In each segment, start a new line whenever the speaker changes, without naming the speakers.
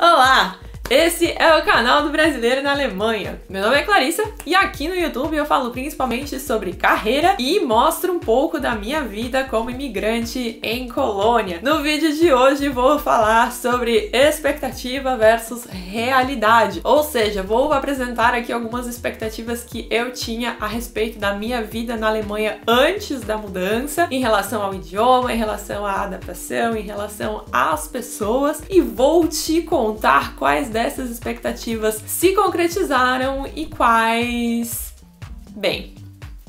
Olá! Esse é o canal do Brasileiro na Alemanha. Meu nome é Clarissa e aqui no YouTube eu falo principalmente sobre carreira e mostro um pouco da minha vida como imigrante em Colônia. No vídeo de hoje vou falar sobre expectativa versus realidade, ou seja, vou apresentar aqui algumas expectativas que eu tinha a respeito da minha vida na Alemanha antes da mudança, em relação ao idioma, em relação à adaptação, em relação às pessoas, e vou te contar quais dessas expectativas se concretizaram e quais... bem,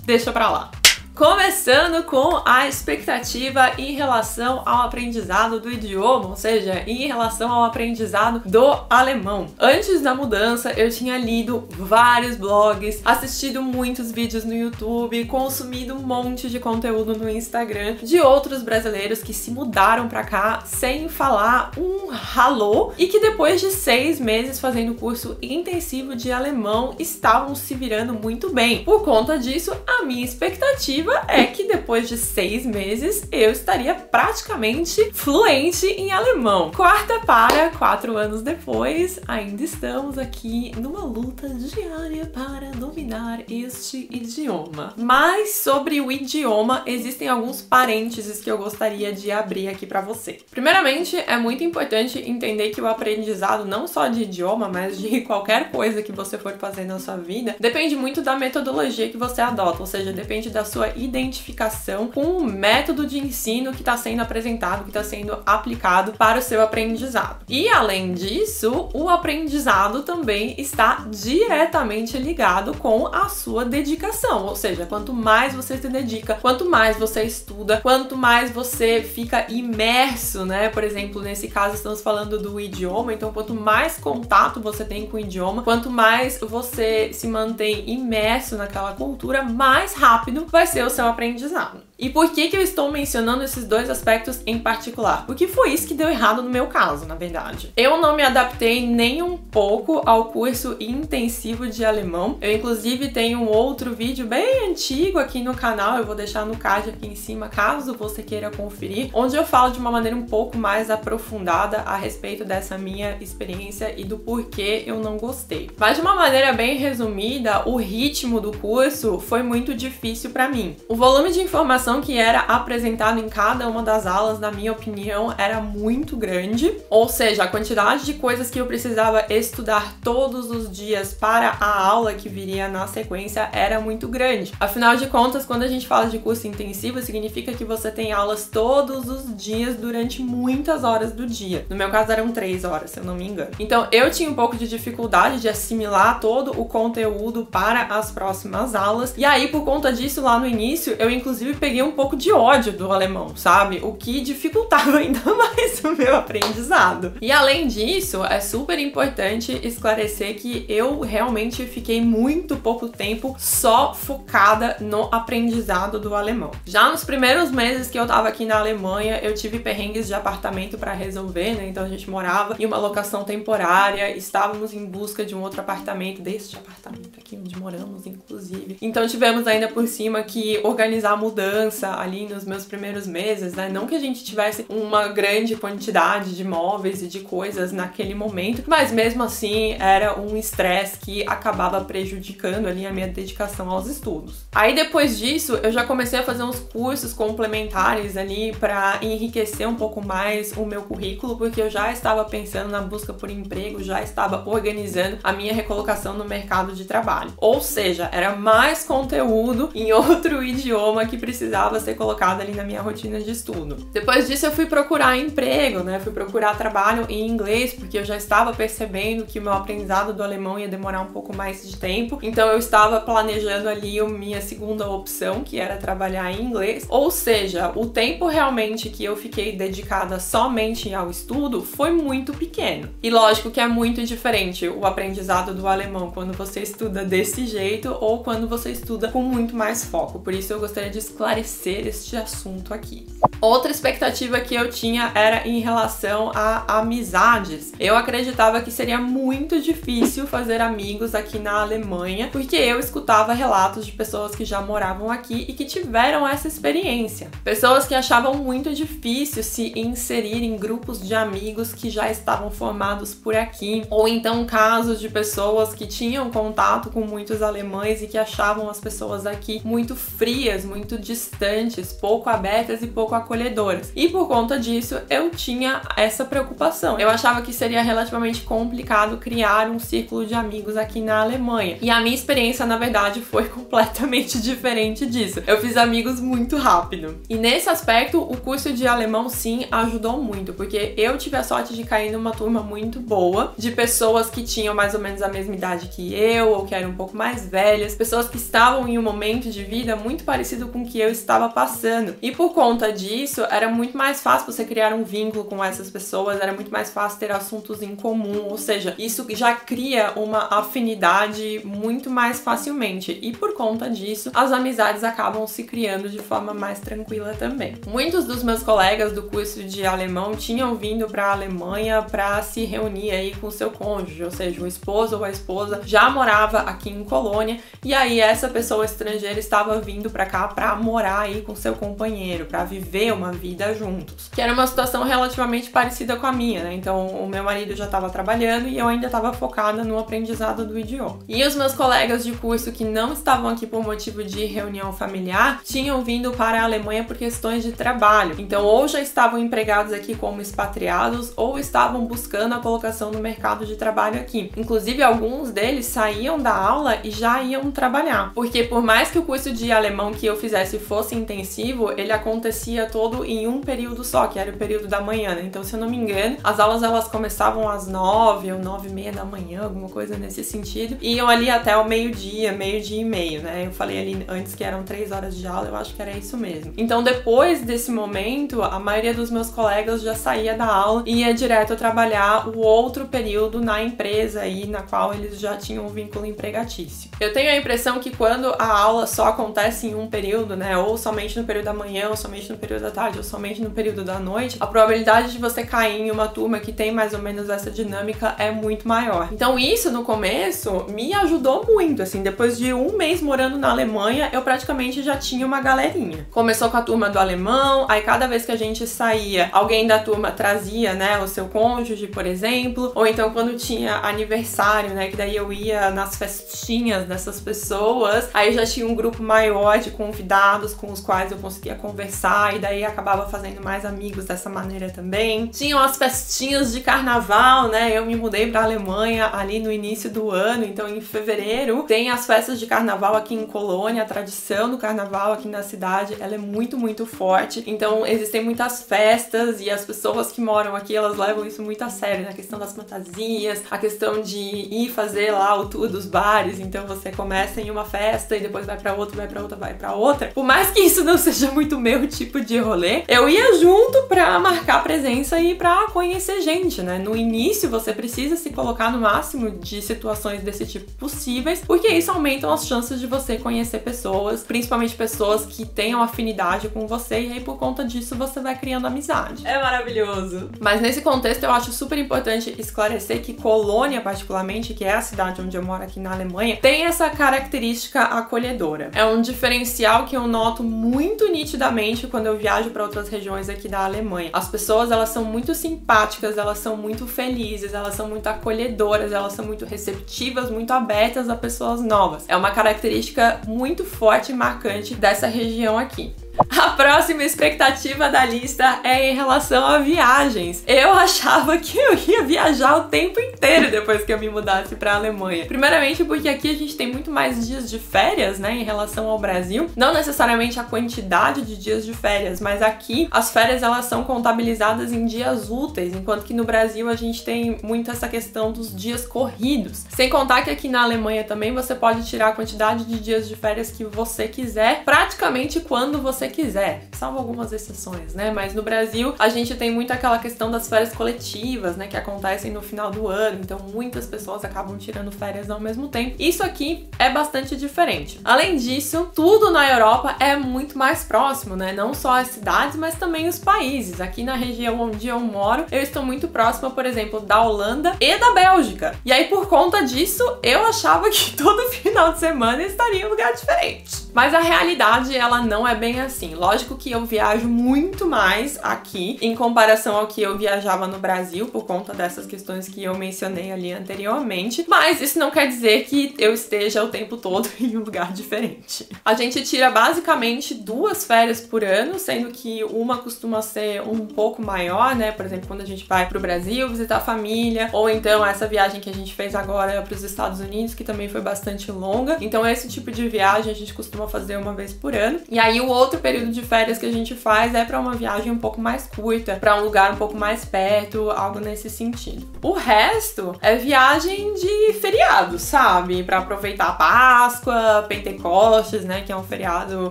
deixa pra lá. Começando com a expectativa em relação ao aprendizado do idioma, ou seja, em relação ao aprendizado do alemão. Antes da mudança, eu tinha lido vários blogs, assistido muitos vídeos no YouTube, consumido um monte de conteúdo no Instagram de outros brasileiros que se mudaram pra cá sem falar um hallo e que depois de 6 meses fazendo curso intensivo de alemão estavam se virando muito bem. Por conta disso, a minha expectativa é que depois de 6 meses eu estaria praticamente fluente em alemão. Quarta para 4 anos depois, ainda estamos aqui numa luta diária para dominar este idioma. Mas sobre o idioma, existem alguns parênteses que eu gostaria de abrir aqui para você. Primeiramente, é muito importante entender que o aprendizado não só de idioma, mas de qualquer coisa que você for fazer na sua vida, depende muito da metodologia que você adota, ou seja, depende da sua identificação com o método de ensino que está sendo apresentado, que está sendo aplicado para o seu aprendizado. E além disso, o aprendizado também está diretamente ligado com a sua dedicação, ou seja, quanto mais você se dedica, quanto mais você estuda, quanto mais você fica imerso, né? Por exemplo, nesse caso estamos falando do idioma, então quanto mais contato você tem com o idioma, quanto mais você se mantém imerso naquela cultura, mais rápido vai ser o seu aprendizado. E por que eu estou mencionando esses dois aspectos em particular? Porque foi isso que deu errado no meu caso, na verdade. Eu não me adaptei nem um pouco ao curso intensivo de alemão. Eu, inclusive, tenho um outro vídeo bem antigo aqui no canal, eu vou deixar no card aqui em cima, caso você queira conferir, onde eu falo de uma maneira um pouco mais aprofundada a respeito dessa minha experiência e do porquê eu não gostei. Mas de uma maneira bem resumida, o ritmo do curso foi muito difícil para mim. O volume de informação que era apresentado em cada uma das aulas, na minha opinião, era muito grande, ou seja, a quantidade de coisas que eu precisava estudar todos os dias para a aula que viria na sequência era muito grande. Afinal de contas, quando a gente fala de curso intensivo, significa que você tem aulas todos os dias durante muitas horas do dia. No meu caso eram 3 horas, se eu não me engano. Então eu tinha um pouco de dificuldade de assimilar todo o conteúdo para as próximas aulas, e aí por conta disso, lá no início, eu inclusive peguei um pouco de ódio do alemão, sabe? O que dificultava ainda mais o meu aprendizado. E além disso, é super importante esclarecer que eu realmente fiquei muito pouco tempo só focada no aprendizado do alemão. Já nos primeiros meses que eu tava aqui na Alemanha, eu tive perrengues de apartamento para resolver, né? Então a gente morava em uma locação temporária, estávamos em busca de um outro apartamento, deste apartamento aqui onde moramos, inclusive. Então tivemos ainda por cima que organizar a mudança ali nos meus primeiros meses, né? Não que a gente tivesse uma grande quantidade de móveis e de coisas naquele momento, mas mesmo assim era um estresse que acabava prejudicando ali a minha dedicação aos estudos. Aí depois disso, eu já comecei a fazer uns cursos complementares ali para enriquecer um pouco mais o meu currículo, porque eu já estava pensando na busca por emprego, já estava organizando a minha recolocação no mercado de trabalho. Ou seja, era mais conteúdo em outro idioma que precisava ser colocado ali na minha rotina de estudo. Depois disso eu fui procurar emprego, né? Fui procurar trabalho em inglês, porque eu já estava percebendo que o meu aprendizado do alemão ia demorar um pouco mais de tempo. Então eu estava planejando ali a minha segunda opção, que era trabalhar em inglês. Ou seja, o tempo realmente que eu fiquei dedicada somente ao estudo foi muito pequeno. E lógico que é muito diferente o aprendizado do alemão quando você estuda desse jeito ou quando você estuda com muito mais foco. por isso eu gostaria de esclarecer este assunto aqui. Outra expectativa que eu tinha era em relação a amizades. Eu acreditava que seria muito difícil fazer amigos aqui na Alemanha, porque eu escutava relatos de pessoas que já moravam aqui e que tiveram essa experiência. Pessoas que achavam muito difícil se inserir em grupos de amigos que já estavam formados por aqui, ou então casos de pessoas que tinham contato com muitos alemães e que achavam as pessoas aqui muito frias, muito distantes, pouco abertas e pouco acolhedoras. E por conta disso, eu tinha essa preocupação. Eu achava que seria relativamente complicado criar um círculo de amigos aqui na Alemanha. E a minha experiência, na verdade, foi completamente diferente disso. Eu fiz amigos muito rápido. E nesse aspecto, o curso de alemão, sim, ajudou muito, porque eu tive a sorte de cair numa turma muito boa, de pessoas que tinham mais ou menos a mesma idade que eu, ou que eram um pouco mais velhas, pessoas que estavam em um momento de vida muito parecido com o que eu estava passando. E por conta disso, era muito mais fácil você criar um vínculo com essas pessoas, era muito mais fácil ter assuntos em comum, ou seja, isso já cria uma afinidade muito mais facilmente. E por conta disso, as amizades acabam se criando de forma mais tranquila também. Muitos dos meus colegas do curso de alemão tinham vindo para a Alemanha para se reunir aí com seu cônjuge, ou seja, o esposo ou a esposa já morava aqui em Colônia e aí essa pessoa estrangeira estava vindo para cá para morar aí com seu companheiro, para viver uma vida juntos. Que era uma situação relativamente parecida com a minha, né? Então o meu marido já estava trabalhando e eu ainda estava focada no aprendizado do idioma. E os meus colegas de curso que não estavam aqui por motivo de reunião familiar tinham vindo para a Alemanha por questões de trabalho. Então ou já estavam empregados aqui como expatriados ou estavam buscando a colocação no mercado de trabalho aqui. Inclusive alguns deles saíam da aula e já iam trabalhar. Porque por mais que o curso de alemão que eu fizesse fosse intensivo, ele acontecia todo em um período só, que era o período da manhã, né? Então, se eu não me engano, as aulas elas começavam às 9 ou 9:30 da manhã, alguma coisa nesse sentido, e iam ali até o meio-dia, meio-dia e meio, né? Eu falei ali antes que eram 3 horas de aula, eu acho que era isso mesmo. Então, depois desse momento, a maioria dos meus colegas já saía da aula e ia direto trabalhar o outro período na empresa aí, na qual eles já tinham um vínculo empregatício. Eu tenho a impressão que quando a aula só acontece em um período, né, ou somente no período da manhã, ou somente no período da tarde, ou somente no período da noite, a probabilidade de você cair em uma turma que tem mais ou menos essa dinâmica é muito maior. Então isso, no começo, me ajudou muito, assim, depois de um mês morando na Alemanha, eu praticamente já tinha uma galerinha. Começou com a turma do alemão, aí cada vez que a gente saía, alguém da turma trazia, né, o seu cônjuge, por exemplo, ou então quando tinha aniversário, né, que daí eu ia nas festinhas dessas pessoas, aí já tinha um grupo maior de convidados com os quais eu conseguia conversar e daí acabava fazendo mais amigos dessa maneira também. Tinham as festinhas de carnaval, né, eu me mudei pra Alemanha ali no início do ano, então em fevereiro tem as festas de carnaval aqui em Colônia, a tradição do carnaval aqui na cidade, ela é muito, muito forte, então existem muitas festas e as pessoas que moram aqui, elas levam isso muito a sério, né, a questão das fantasias, a questão de ir fazer lá o tour dos bares, então você começa em uma festa e depois vai pra outra, vai pra outra, vai pra outra. Por mais que isso não seja muito meu tipo de rolê, eu ia junto pra marcar presença e pra conhecer gente, né? No início você precisa se colocar no máximo de situações desse tipo possíveis, porque isso aumenta as chances de você conhecer pessoas, principalmente pessoas que tenham afinidade com você, e aí por conta disso você vai criando amizade. É maravilhoso! Mas nesse contexto eu acho super importante esclarecer que Colônia, particularmente, que é a cidade onde eu moro aqui na Alemanha, tem essa característica acolhedora. É um diferencial que eu noto muito nitidamente quando eu viajo para outras regiões aqui da Alemanha. As pessoas, elas são muito simpáticas, elas são muito felizes, elas são muito acolhedoras, elas são muito receptivas, muito abertas a pessoas novas. É uma característica muito forte e marcante dessa região aqui. A próxima expectativa da lista é em relação a viagens. Eu achava que eu ia viajar o tempo inteiro depois que eu me mudasse para a Alemanha. Primeiramente porque aqui a gente tem muito mais dias de férias, né, em relação ao Brasil. Não necessariamente a quantidade de dias de férias, mas aqui as férias elas são contabilizadas em dias úteis, enquanto que no Brasil a gente tem muito essa questão dos dias corridos. Sem contar que aqui na Alemanha também você pode tirar a quantidade de dias de férias que você quiser, praticamente quando você você quiser, salvo algumas exceções, né? Mas no Brasil a gente tem muito aquela questão das férias coletivas, né, que acontecem no final do ano, então muitas pessoas acabam tirando férias ao mesmo tempo. Isso aqui é bastante diferente. Além disso, tudo na Europa é muito mais próximo, né? Não só as cidades, mas também os países. Aqui na região onde eu moro, eu estou muito próxima, por exemplo, da Holanda e da Bélgica. E aí, por conta disso, eu achava que todo final de semana eu estaria em um lugar diferente. Mas a realidade, ela não é bem assim. Lógico que eu viajo muito mais aqui em comparação ao que eu viajava no Brasil, por conta dessas questões que eu mencionei ali anteriormente. Mas isso não quer dizer que eu esteja o tempo todo em um lugar diferente. A gente tira basicamente 2 férias por ano, sendo que uma costuma ser um pouco maior, né? Por exemplo, quando a gente vai pro Brasil visitar a família, ou então essa viagem que a gente fez agora para os Estados Unidos, que também foi bastante longa. Então esse tipo de viagem a gente costuma fazer uma vez por ano. E aí o outro período de férias que a gente faz é para uma viagem um pouco mais curta, para um lugar um pouco mais perto, algo nesse sentido. O resto é viagem de feriado, sabe? Para aproveitar a Páscoa, Pentecostes, né, que é um feriado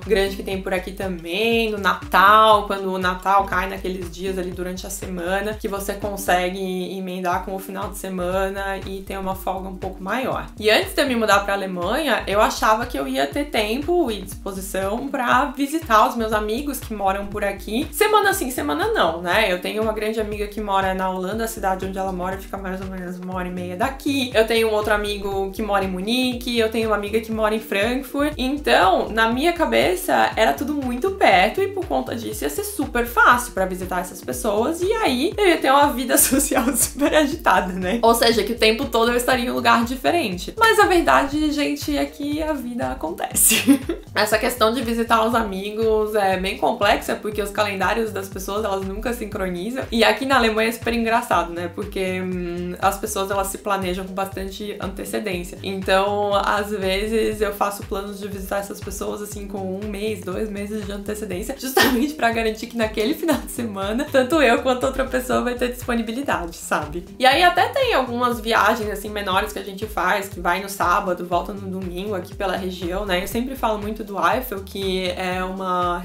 grande que tem por aqui também, no Natal, quando o Natal cai naqueles dias ali durante a semana, que você consegue emendar com o final de semana e ter uma folga um pouco maior. E antes de eu me mudar para a Alemanha, eu achava que eu ia ter tempo e disposição para visitar os meus amigos que moram por aqui, semana sim, semana não, né? Eu tenho uma grande amiga que mora na Holanda, a cidade onde ela mora fica mais ou menos 1h30 daqui. Eu tenho um outro amigo que mora em Munique, eu tenho uma amiga que mora em Frankfurt. Então, na minha cabeça, era tudo muito perto e por conta disso ia ser super fácil para visitar essas pessoas e aí eu ia ter uma vida social super agitada, né? Ou seja, que o tempo todo eu estaria em um lugar diferente. Mas a verdade, gente, é que a vida acontece. Essa questão de visitar os amigos é bem complexa, porque os calendários das pessoas, elas nunca sincronizam. E aqui na Alemanha é super engraçado, né? Porque as pessoas, elas se planejam com bastante antecedência. Então, às vezes, eu faço planos de visitar essas pessoas, assim, com 1 mês, 2 meses de antecedência, justamente pra garantir que naquele final de semana, tanto eu quanto outra pessoa vai ter disponibilidade, sabe? E aí até tem algumas viagens, assim, menores que a gente faz, que vai no sábado, volta no domingo aqui pela região, né? Eu sempre falo muito do Eifel, que é uma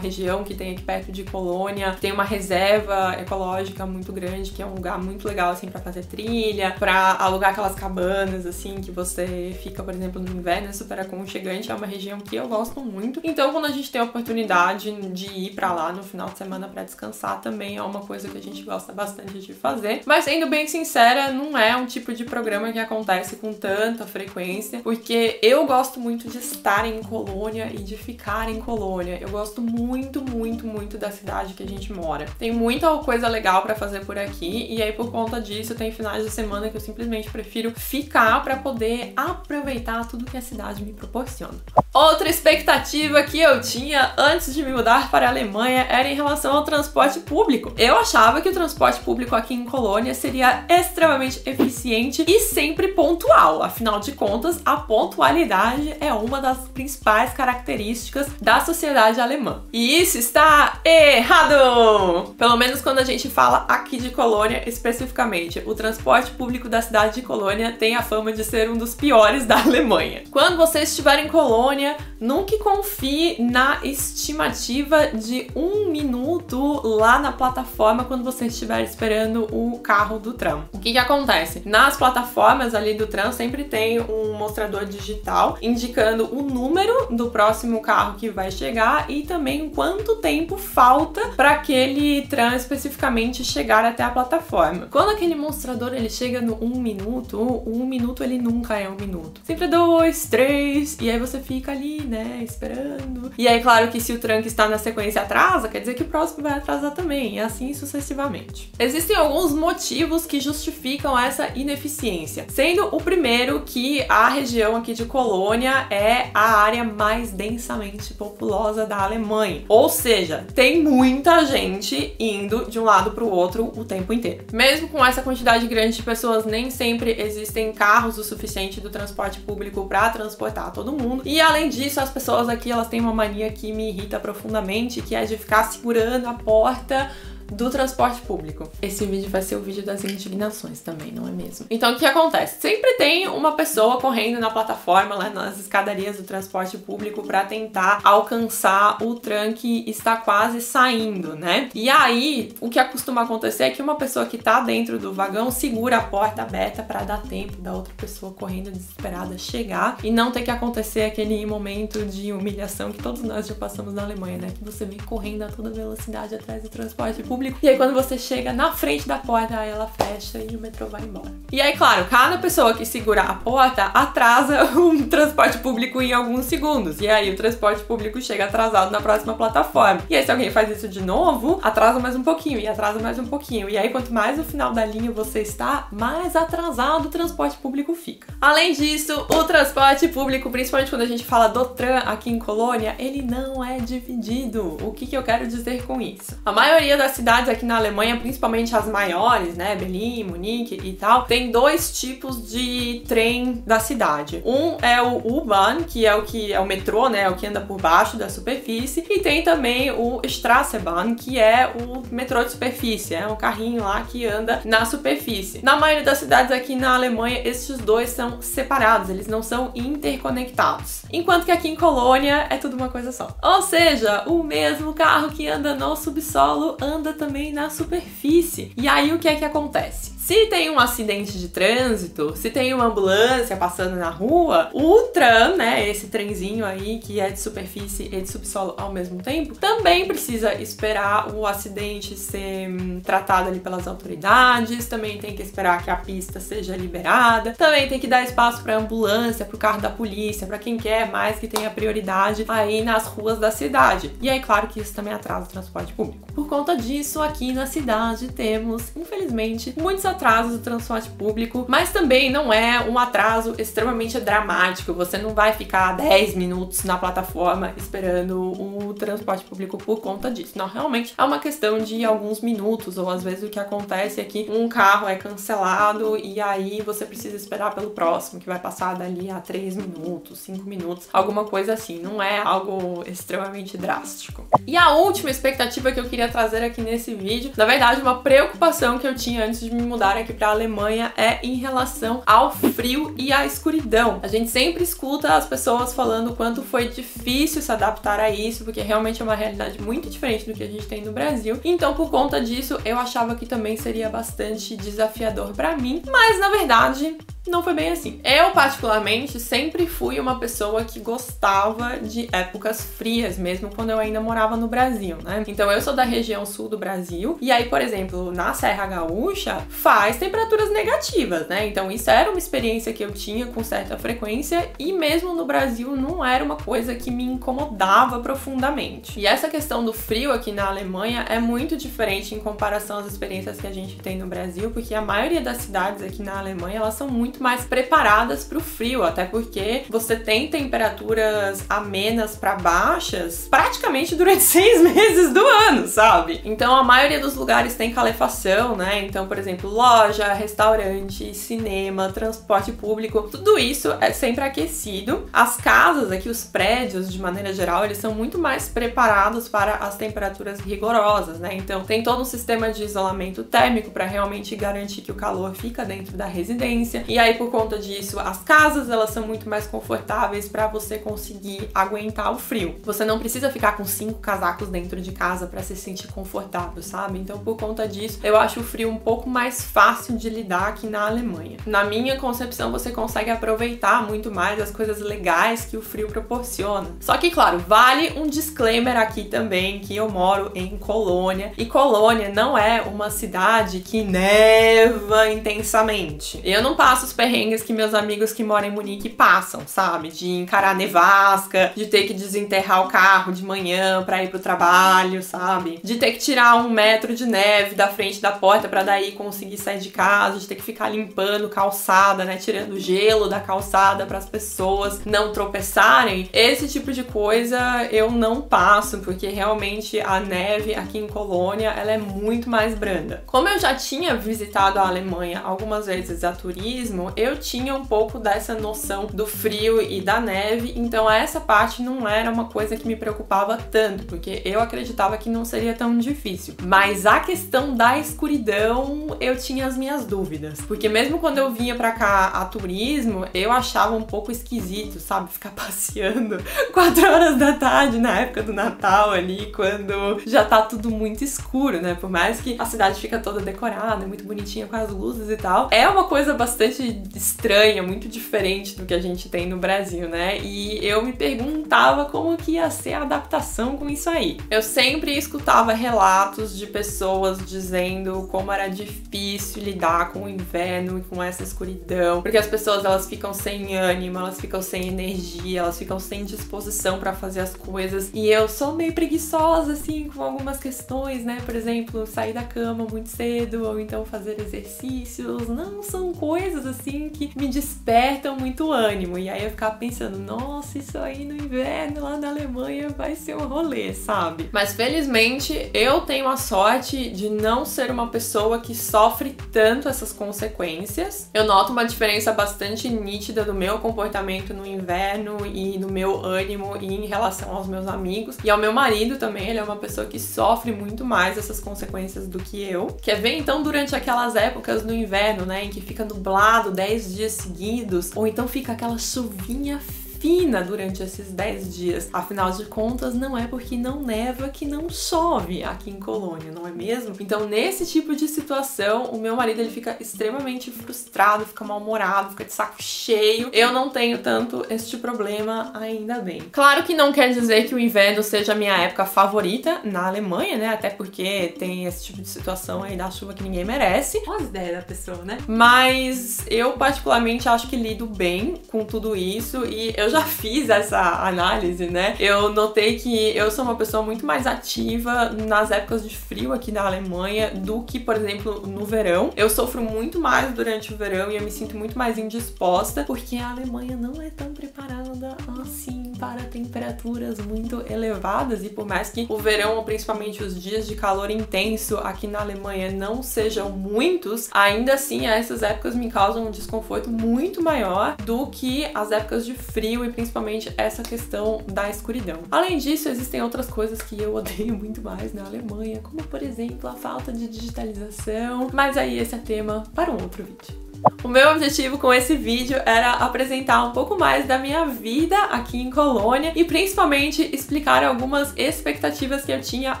região que tem aqui perto de Colônia, tem uma reserva ecológica muito grande, que é um lugar muito legal, assim, pra fazer trilha, pra alugar aquelas cabanas, assim, que você fica, por exemplo, no inverno, é super aconchegante, é uma região que eu gosto muito. Então, quando a gente tem a oportunidade de ir pra lá no final de semana pra descansar, também é uma coisa que a gente gosta bastante de fazer. Mas, sendo bem sincera, não é um tipo de programa que acontece com tanta frequência, porque eu gosto muito de estar em Colônia e de ficar em Colônia. Eu gosto muito, muito, muito da cidade que a gente mora. Tem muita coisa legal pra fazer por aqui e aí por conta disso tem finais de semana que eu simplesmente prefiro ficar pra poder aproveitar tudo que a cidade me proporciona. Outra expectativa que eu tinha antes de me mudar para a Alemanha era em relação ao transporte público. Eu achava que o transporte público aqui em Colônia seria extremamente eficiente e sempre pontual. Afinal de contas, a pontualidade é uma das principais características da sociedade alemã. E isso está errado! Pelo menos quando a gente fala aqui de Colônia especificamente. O transporte público da cidade de Colônia tem a fama de ser um dos piores da Alemanha. Quando você estiver em Colônia, nunca confie na estimativa de 1 minuto lá na plataforma quando você estiver esperando o carro do tram. O que acontece? Nas plataformas ali do tram sempre tem um mostrador digital indicando o número do próximo carro que vai chegar e também quanto tempo falta para aquele tram especificamente chegar até a plataforma. Quando aquele mostrador ele chega no 1 minuto, o 1 minuto ele nunca é 1 minuto. Sempre é 2, 3 e aí você fica ali, né, esperando. E aí, claro que se o tram que está na sequência atrasa, quer dizer que o próximo vai atrasar também, e assim sucessivamente. Existem alguns motivos que justificam essa ineficiência, sendo o primeiro que a região aqui de Colônia é a área mais densamente populosa da Alemanha. Ou seja, tem muita gente indo de um lado para o outro o tempo inteiro. Mesmo com essa quantidade grande de pessoas, nem sempre existem carros o suficiente do transporte público para transportar todo mundo. E além disso, as pessoas aqui, elas têm uma mania que me irrita profundamente, que é de ficar segurando a porta do transporte público. Esse vídeo vai ser o vídeo das indignações também, não é mesmo? Então, o que acontece? Sempre tem uma pessoa correndo na plataforma, lá nas escadarias do transporte público para tentar alcançar o trem que está quase saindo, né? E aí, o que costuma acontecer é que uma pessoa que tá dentro do vagão segura a porta aberta para dar tempo da outra pessoa correndo desesperada chegar e não ter que acontecer aquele momento de humilhação que todos nós já passamos na Alemanha, né? Que você vem correndo a toda velocidade atrás do transporte público e aí quando você chega na frente da porta, aí ela fecha e o metrô vai embora. E aí, claro, cada pessoa que segura a porta atrasa o transporte público em alguns segundos. E aí o transporte público chega atrasado na próxima plataforma. E aí se alguém faz isso de novo, atrasa mais um pouquinho e atrasa mais um pouquinho. E aí quanto mais no final da linha você está, mais atrasado o transporte público fica. Além disso, o transporte público, principalmente quando a gente fala do tram aqui em Colônia, ele não é dividido. O que eu quero dizer com isso? A maioria das cidades aqui na Alemanha, principalmente as maiores, né, Berlim, Munique e tal, tem dois tipos de trem da cidade. Um é o U-Bahn, que é o metrô, né, é o que anda por baixo da superfície, e tem também o Straßenbahn, que é o metrô de superfície, é um carrinho lá que anda na superfície. Na maioria das cidades aqui na Alemanha, esses dois são separados, eles não são interconectados. Enquanto que aqui em Colônia é tudo uma coisa só. Ou seja, o mesmo carro que anda no subsolo anda também na superfície. E aí o que é que acontece? Se tem um acidente de trânsito, se tem uma ambulância passando na rua, o tram, né, esse trenzinho aí que é de superfície e de subsolo ao mesmo tempo, também precisa esperar o acidente ser tratado ali pelas autoridades, também tem que esperar que a pista seja liberada, também tem que dar espaço para ambulância, para o carro da polícia, para quem quer mais que tenha prioridade aí nas ruas da cidade. E aí, claro que isso também atrasa o transporte público. Por conta disso, aqui na cidade temos, infelizmente, muitos atrasos do transporte público, mas também não é um atraso extremamente dramático. Você não vai ficar 10 minutos na plataforma esperando o transporte público por conta disso. Não, realmente é uma questão de alguns minutos, ou às vezes o que acontece é que um carro é cancelado e aí você precisa esperar pelo próximo, que vai passar dali a 3 minutos, 5 minutos, alguma coisa assim. Não é algo extremamente drástico. E a última expectativa que eu queria trazer aqui nesse vídeo, na verdade, uma preocupação que eu tinha antes de me mudar aqui pra Alemanha é em relação ao frio e à escuridão. A gente sempre escuta as pessoas falando o quanto foi difícil se adaptar a isso, porque realmente é uma realidade muito diferente do que a gente tem no Brasil. Então, por conta disso, eu achava que também seria bastante desafiador pra mim, mas na verdade não foi bem assim. Eu, particularmente, sempre fui uma pessoa que gostava de épocas frias, mesmo quando eu ainda morava no Brasil, né? Então, eu sou da região sul do Brasil, e aí, por exemplo, na Serra Gaúcha, faz temperaturas negativas, né? Então, isso era uma experiência que eu tinha com certa frequência, e mesmo no Brasil não era uma coisa que me incomodava profundamente. E essa questão do frio aqui na Alemanha é muito diferente em comparação às experiências que a gente tem no Brasil, porque a maioria das cidades aqui na Alemanha, elas são muito mais preparadas para o frio, até porque você tem temperaturas amenas para baixas praticamente durante 6 meses do ano, sabe? Então a maioria dos lugares tem calefação, né? Então, por exemplo, loja, restaurante, cinema, transporte público, tudo isso é sempre aquecido. As casas aqui, os prédios, de maneira geral, eles são muito mais preparados para as temperaturas rigorosas, né? Então tem todo um sistema de isolamento térmico para realmente garantir que o calor fica dentro da residência. E aí, por conta disso, as casas, elas são muito mais confortáveis para você conseguir aguentar o frio. Você não precisa ficar com 5 casacos dentro de casa para se sentir confortável, sabe? Então, por conta disso, eu acho o frio um pouco mais fácil de lidar aqui na Alemanha. Na minha concepção, você consegue aproveitar muito mais as coisas legais que o frio proporciona. Só que, claro, vale um disclaimer aqui também, que eu moro em Colônia, e Colônia não é uma cidade que neva intensamente. Eu não passo os perrengues que meus amigos que moram em Munique passam, sabe? De encarar nevasca, de ter que desenterrar o carro de manhã pra ir pro trabalho, sabe? De ter que tirar 1 metro de neve da frente da porta pra daí conseguir sair de casa, de ter que ficar limpando calçada, né? Tirando o gelo da calçada para as pessoas não tropeçarem. Esse tipo de coisa eu não passo, porque realmente a neve aqui em Colônia, ela é muito mais branda. Como eu já tinha visitado a Alemanha algumas vezes a turismo, turismo, eu tinha um pouco dessa noção do frio e da neve, então essa parte não era uma coisa que me preocupava tanto, porque eu acreditava que não seria tão difícil. Mas a questão da escuridão, eu tinha as minhas dúvidas, porque mesmo quando eu vinha pra cá a turismo, eu achava um pouco esquisito, sabe? Ficar passeando 4 horas da tarde na época do Natal ali, quando já tá tudo muito escuro, né? Por mais que a cidade fica toda decorada, muito bonitinha com as luzes e tal, é uma coisa bastante estranha, muito diferente do que a gente tem no Brasil, né? E eu me perguntava como que ia ser a adaptação com isso aí. Eu sempre escutava relatos de pessoas dizendo como era difícil lidar com o inverno e com essa escuridão, porque as pessoas elas ficam sem ânimo, elas ficam sem energia, elas ficam sem disposição pra fazer as coisas. E eu sou meio preguiçosa assim com algumas questões, né? Por exemplo, sair da cama muito cedo ou então fazer exercícios, não são coisas assim que me despertam muito ânimo. E aí eu ficava pensando, nossa, isso aí no inverno lá na Alemanha vai ser um rolê, sabe? Mas felizmente eu tenho a sorte de não ser uma pessoa que sofre tanto essas consequências. Eu noto uma diferença bastante nítida do meu comportamento no inverno e no meu ânimo e em relação aos meus amigos. E ao meu marido também, ele é uma pessoa que sofre muito mais essas consequências do que eu. Quer ver então durante aquelas épocas no inverno, né, em que fica nublado 10 dias seguidos, ou então fica aquela chuvinha fina durante esses 10 dias. Afinal de contas, não é porque não neva que não chove aqui em Colônia, não é mesmo? Então, nesse tipo de situação, o meu marido ele fica extremamente frustrado, fica mal-humorado, fica de saco cheio. Eu não tenho tanto este problema, ainda bem. Claro que não quer dizer que o inverno seja a minha época favorita na Alemanha, né? Até porque tem esse tipo de situação aí da chuva que ninguém merece. Olha as ideias da pessoa, né? Mas eu particularmente acho que lido bem com tudo isso e eu já fiz essa análise, né? Eu notei que eu sou uma pessoa muito mais ativa nas épocas de frio aqui na Alemanha do que, por exemplo, no verão. Eu sofro muito mais durante o verão e eu me sinto muito mais indisposta porque a Alemanha não é tão preparada assim para temperaturas muito elevadas e por mais que o verão, ou principalmente os dias de calor intenso aqui na Alemanha não sejam muitos, ainda assim essas épocas me causam um desconforto muito maior do que as épocas de frio e principalmente essa questão da escuridão. Além disso, existem outras coisas que eu odeio muito mais na Alemanha, como por exemplo a falta de digitalização, mas aí esse é tema para um outro vídeo. O meu objetivo com esse vídeo era apresentar um pouco mais da minha vida aqui em Colônia e principalmente explicar algumas expectativas que eu tinha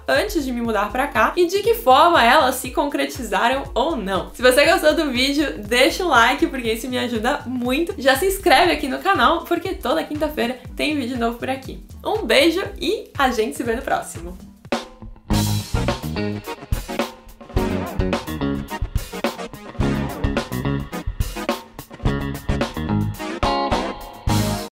antes de me mudar pra cá e de que forma elas se concretizaram ou não. Se você gostou do vídeo, deixa um like porque isso me ajuda muito. Já se inscreve aqui no canal porque toda quinta-feira tem vídeo novo por aqui. Um beijo e a gente se vê no próximo.